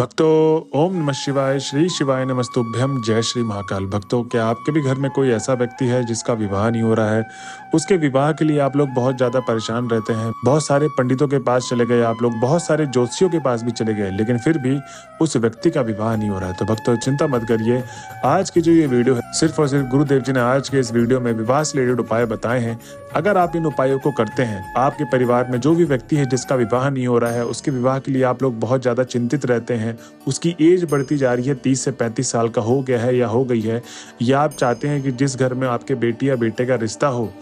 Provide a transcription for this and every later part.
भक्तों, ओम नमः शिवाय, श्री शिवाय नमस्तुभ्यम, जय श्री महाकाल। भक्तों, क्या आपके भी घर में कोई ऐसा व्यक्ति है जिसका विवाह नहीं हो रहा है? उसके विवाह के लिए आप लोग बहुत ज्यादा परेशान रहते हैं, बहुत सारे पंडितों के पास चले गए, आप लोग बहुत सारे ज्योतिषियों के पास भी चले गए, लेकिन फिर भी उस व्यक्ति का विवाह नहीं हो रहा है। तो भक्तों, चिंता मत करिए। आज की जो ये वीडियो है, सिर्फ और सिर्फ गुरुदेव जी ने आज के इस वीडियो में विवाह से रिलेटेड उपाय बताए हैं। अगर आप इन उपायों को करते हैं, आपके परिवार में जो भी व्यक्ति है जिसका विवाह नहीं हो रहा है, उसके विवाह के लिए आप लोग बहुत ज्यादा चिंतित रहते हैं, उसकी एज बढ़ती जा रही है, 30 से 35 साल का हो गया है या हो गई है, या आप चाहते हैं कि जिस घर में आपके बेटी या बेटे का रिश्ता हो,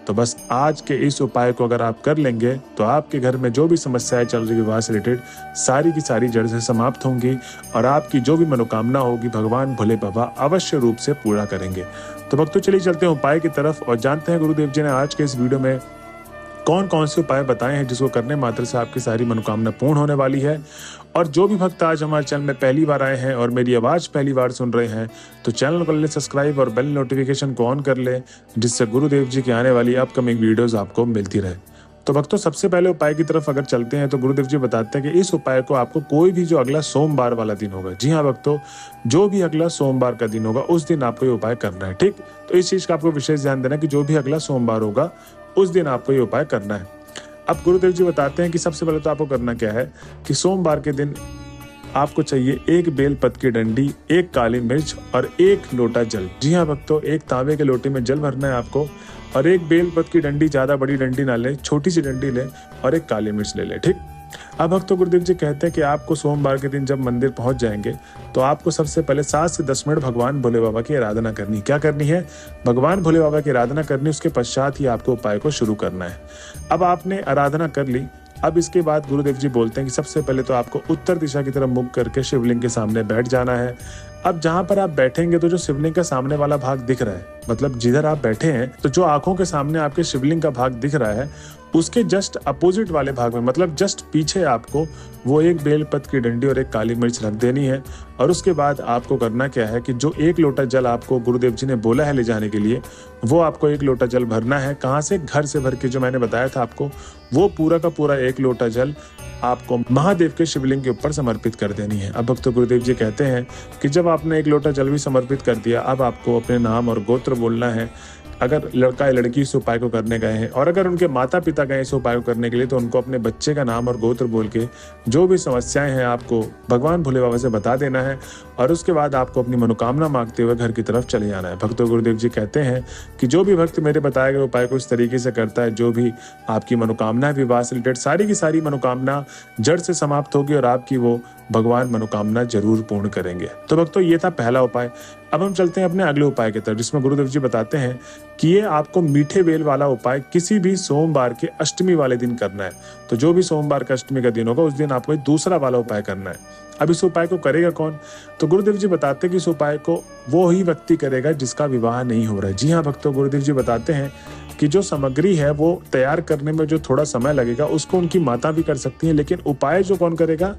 तो बस आज के इस उपाय को अगर आप कर लेंगे तो आपके घर में जो भी समस्याएं चल रही विवाह से रिलेटेड, सारी की सारी जड़ से समाप्त होंगी और आपकी जो भी मनोकामना होगी भगवान भोले बाबा अवश्य रूप से पूरा करेंगे। तो भक्तों, चलिए चलते हैं उपाय की तरफ और जानते हैं गुरुदेव जी ने आज के इस वीडियो में कौन कौन से उपाय बताए हैं जिसको करने मात्र से आपकी सारी मनोकामना पूर्ण होने वाली है। और जो भी भक्त आज हमारे चैनल में पहली बार आए हैं और मेरी आवाज पहली बार सुन रहे हैं, तो चैनल को कर ले सब्सक्राइब और बेल नोटिफिकेशन को ऑन कर ले, जिससे गुरुदेव जी की आने वाली अपकमिंग वीडियोस आपको मिलती रहे। तो भक्तों, सबसे पहले उपाय की तरफ अगर चलते हैं तो गुरुदेव जी बताते हैं कि इस उपाय को आपको कोई भी जो अगला सोमवार वाला दिन होगा, जी हाँ भक्तों, जो भी अगला सोमवार का दिन होगा उस दिन आपको ये उपाय करना है। ठीक, तो इस चीज का आपको विशेष ध्यान देना कि जो भी अगला सोमवार होगा उस दिन आपको ये उपाय करना है। अब गुरुदेव जी बताते हैं कि सबसे पहले तो आपको करना क्या है कि सोमवार के दिन आपको चाहिए एक बेलपत्र की डंडी, एक काली मिर्च और एक लोटा जल। जी हाँ भक्तों, एक तांबे के लोटे में जल भरना है आपको और एक बेलपत्र की डंडी, ज्यादा बड़ी डंडी ना ले, छोटी सी डंडी ले और एक काली मिर्च ले ले। ठीक, अब भक्तों गुरुदेव जी कहते हैं कि आपको सोमवार के दिन जब मंदिर पहुंच जाएंगे तो आपको सबसे पहले 7 से 10 मिनट भगवान भोले बाबा की आराधना करनी। क्या करनी है? भगवान भोले बाबा की आराधना करनी। उसके पश्चात ही आपको उपाय को शुरू करना है। अब आपने आराधना कर ली, अब इसके बाद गुरुदेव जी बोलते हैं कि सबसे पहले तो आपको उत्तर दिशा की तरफ मुख करके शिवलिंग के सामने बैठ जाना है। अब जहां पर आप बैठेंगे तो जो शिवलिंग का सामने वाला भाग दिख रहा है, मतलब जिधर आप बैठे हैं, तो जो आंखों के सामने आपके शिवलिंग का भाग दिख रहा है, उसके जस्ट अपोजिट वाले भाग में, मतलब जस्ट पीछे आपको वो एक बेलपत्र की डंडी और एक काली मिर्च रख देनी है। और उसके बाद आपको करना क्या है कि जो एक लोटा जल आपको गुरुदेव जी ने बोला है ले जाने के लिए, वो आपको एक लोटा जल भरना है। कहाँ से? घर से भर के, जो मैंने बताया था आपको, वो पूरा का पूरा एक लोटा जल आपको महादेव के शिवलिंग के ऊपर समर्पित कर देनी है। अब भक्त गुरुदेव जी कहते हैं कि जब आपने एक लोटा जल भी समर्पित कर दिया, अब आपको अपने नाम और गोत्र बोलना है। अगर लड़का या लड़की इस उपाय को करने गए हैं और अगर उनके माता पिता गए इस उपाय को करने के लिए, तो उनको अपने बच्चे का नाम और गोत्र बोल के जो भी समस्याएं हैं आपको भगवान भोले बाबा से बता देना है और उसके बाद आपको अपनी मनोकामना मांगते हुए घर की तरफ चले जाना है। भक्तों, गुरुदेव जी कहते हैं कि जो भी भक्त मेरे बताए गए उपाय को इस तरीके से करता है, जो भी आपकी मनोकामना है विवाह से रिलेटेड, सारी की सारी मनोकामना जड़ से समाप्त होगी और आपकी वो भगवान मनोकामना जरूर पूर्ण करेंगे। तो भक्तों, ये था पहला उपाय। अब हम चलते हैं अपने अगले उपाय की तरफ, जिसमें गुरुदेव जी बताते हैं कि ये आपको मीठे बेल वाला उपाय किसी भी सोमवार के अष्टमी वाले दिन करना है। तो जो भी सोमवार का अष्टमी का दिन होगा उस दिन आपको दूसरा वाला उपाय करना है। अब इस उपाय को करेगा कौन? तो गुरुदेव जी बताते हैं कि इस उपाय को वो ही व्यक्ति करेगा जिसका विवाह नहीं हो रहा है। जी हाँ भक्तों, गुरुदेव जी बताते हैं कि जो सामग्री है वो तैयार करने में जो थोड़ा समय लगेगा उसको उनकी माता भी कर सकती है, लेकिन उपाय जो कौन करेगा?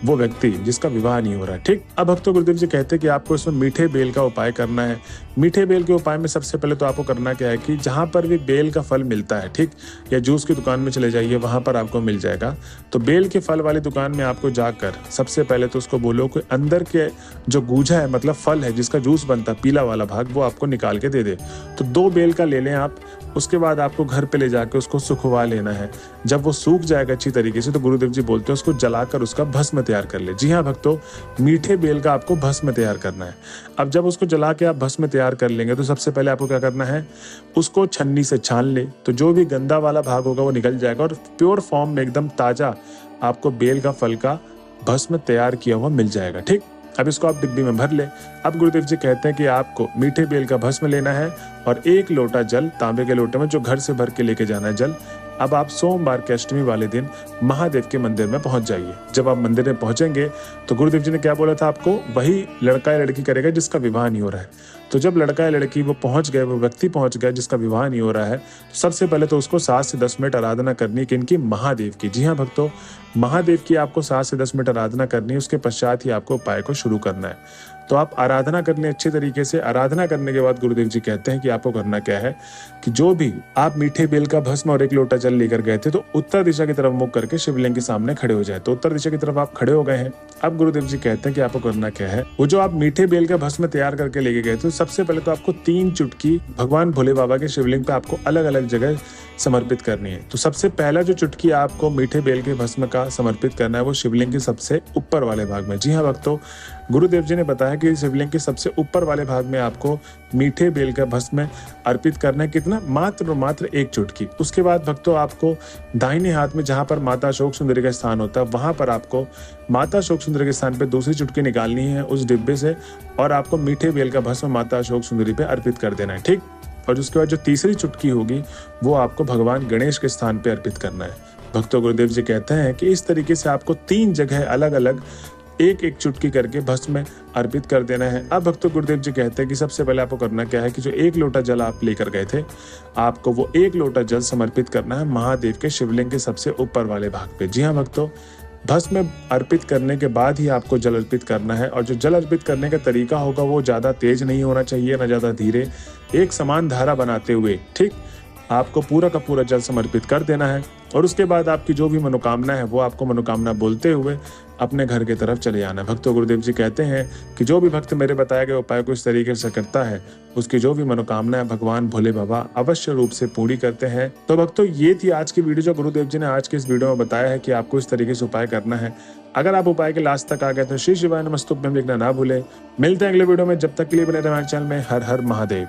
वो व्यक्ति जिसका विवाह नहीं हो रहा है। ठीक, अब भक्तों गुरुदेव जी कहते हैं कि आपको इसमें मीठे बेल का उपाय करना है। मीठे बेल के उपाय में सबसे पहले तो आपको करना क्या है कि जहां पर भी बेल का फल मिलता है, ठीक, या जूस की दुकान में चले जाइए, वहां पर आपको मिल जाएगा। तो बेल के फल वाली दुकान में आपको जाकर सबसे पहले तो उसको बोलो कि अंदर के जो गूजा है, मतलब फल है जिसका जूस बनता है, पीला वाला भाग, वो आपको निकाल के दे दे। तो 2 बेल का ले लें आप। उसके बाद आपको घर पे ले जाकर उसको सुखवा लेना है। जब वो सूख जाएगा अच्छी तरीके से, तो गुरुदेव जी बोलते हैं उसको जलाकर उसका भस्म तैयार कर ले। जी हाँ भक्तों, मीठे बेल का आपको भस्म तैयार करना है। अब जब उसको जला के आप भस्म तैयार कर लेंगे तो सबसे पहले आपको क्या करना है, उसको छन्नी से छान ले, तो जो भी गंदा वाला भाग होगा वो निकल जाएगा और प्योर फॉर्म में एकदम ताजा आपको बेल का फल का भस्म तैयार किया हुआ मिल जाएगा। ठीक, अब इसको आप डिब्बी में भर ले। अब गुरुदेव जी कहते हैं कि आपको मीठे बेल का भस्म लेना है और एक लोटा जल, तांबे के लोटे में, जो घर से भर के लेके जाना है जल। अब आप सोमवार के अष्टमी वाले दिन महादेव के मंदिर में पहुंच जाइए। जब आप मंदिर में पहुंचेंगे तो गुरुदेव जी ने क्या बोला था आपको, वही लड़का या लड़की करेगा जिसका विवाह नहीं हो रहा है। तो जब लड़का या लड़की वो पहुंच गए, वो व्यक्ति पहुंच गया जिसका विवाह नहीं हो रहा है, तो सबसे पहले तो उसको 7 से 10 मिनट आराधना करनी है, किनकी? महादेव की। जी हाँ भक्तों, महादेव की आपको 7 से 10 मिनट आराधना करनी है। उसके पश्चात ही आपको उपाय को शुरू करना है। तो आप आराधना कर लें अच्छे तरीके से। आराधना करने के बाद गुरुदेव जी कहते हैं कि आपको करना क्या है कि जो भी आप मीठे बेल का भस्म और 1 लोटा जल लेकर गए थे, तो उत्तर दिशा की तरफ मुख करके शिवलिंग के सामने खड़े हो जाए। तो उत्तर दिशा की तरफ आप खड़े हो गए हैं। अब गुरुदेव जी कहते हैं कि आपको करना क्या है, वो जो आप मीठे बेल का भस्म तैयार करके लेके गए थे, सबसे पहले तो आपको 3 चुटकी भगवान भोले बाबा के शिवलिंग पे आपको अलग अलग जगह समर्पित करनी है। तो सबसे पहला जो चुटकी आपको मीठे बेल के भस्म का समर्पित करना है वो शिवलिंग के सबसे ऊपर वाले भाग में। जी हाँ भक्तों, गुरुदेव जी ने बताया कि शिवलिंग के सबसे ऊपर वाले भाग में आपको मीठे बेल का भस्म अर्पित करना है। कितना? मात्र और मात्र 1 चुटकी। उसके बाद भक्तों आपको दाहिने हाथ में जहां पर माता अशोक सुंदरी का स्थान होता है, वहां पर आपको माता अशोक सुंदरी के स्थान पे दूसरी चुटकी निकालनी है उस डिब्बे से, और आपको मीठे बेल का भस्म माता अशोक सुंदरी पे अर्पित कर देना है। ठीक। और उसके बाद जो तीसरी चुटकी होगी वो आपको भगवान गणेश के स्थान पे अर्पित करना है। भक्तों, गुरुदेव जी कहते हैं कि इस तरीके से आपको 3 जगह अलग अलग 1-1 चुटकी करके भस्म में अर्पित कर देना है। अब भक्तों, गुरुदेव जी कहते हैं कि सबसे पहले आपको करना क्या है कि जो 1 लोटा जल आप लेकर गए थे, आपको वो 1 लोटा जल समर्पित करना है महादेव के शिवलिंग के सबसे ऊपर वाले भाग पे। जी हाँ भक्तों, भस्म अर्पित करने के बाद ही आपको जल अर्पित करना है, और जो जल अर्पित करने का तरीका होगा वो ज़्यादा तेज नहीं होना चाहिए, ना ज़्यादा धीरे, एक समान धारा बनाते हुए, ठीक, आपको पूरा का पूरा जल समर्पित कर देना है। और उसके बाद आपकी जो भी मनोकामना है वो आपको मनोकामना बोलते हुए अपने घर की तरफ चले जाना है। भक्तों, गुरुदेव जी कहते हैं कि जो भी भक्त मेरे बताए गए उपाय को इस तरीके से करता है, उसकी जो भी मनोकामना है भगवान भोले बाबा अवश्य रूप से पूरी करते हैं। तो भक्तों, ये थी आज की वीडियो जो गुरुदेव जी ने आज के इस वीडियो में बताया है कि आपको इस तरीके से उपाय करना है। अगर आप उपाय के लास्ट तक आ गए तो श्री शिवाय नमस्तुभ्यं लिखना ना भूले। मिलते हैं अगले वीडियो में, जब तक के लिए बने रहें हमारे चैनल में। हर हर महादेव।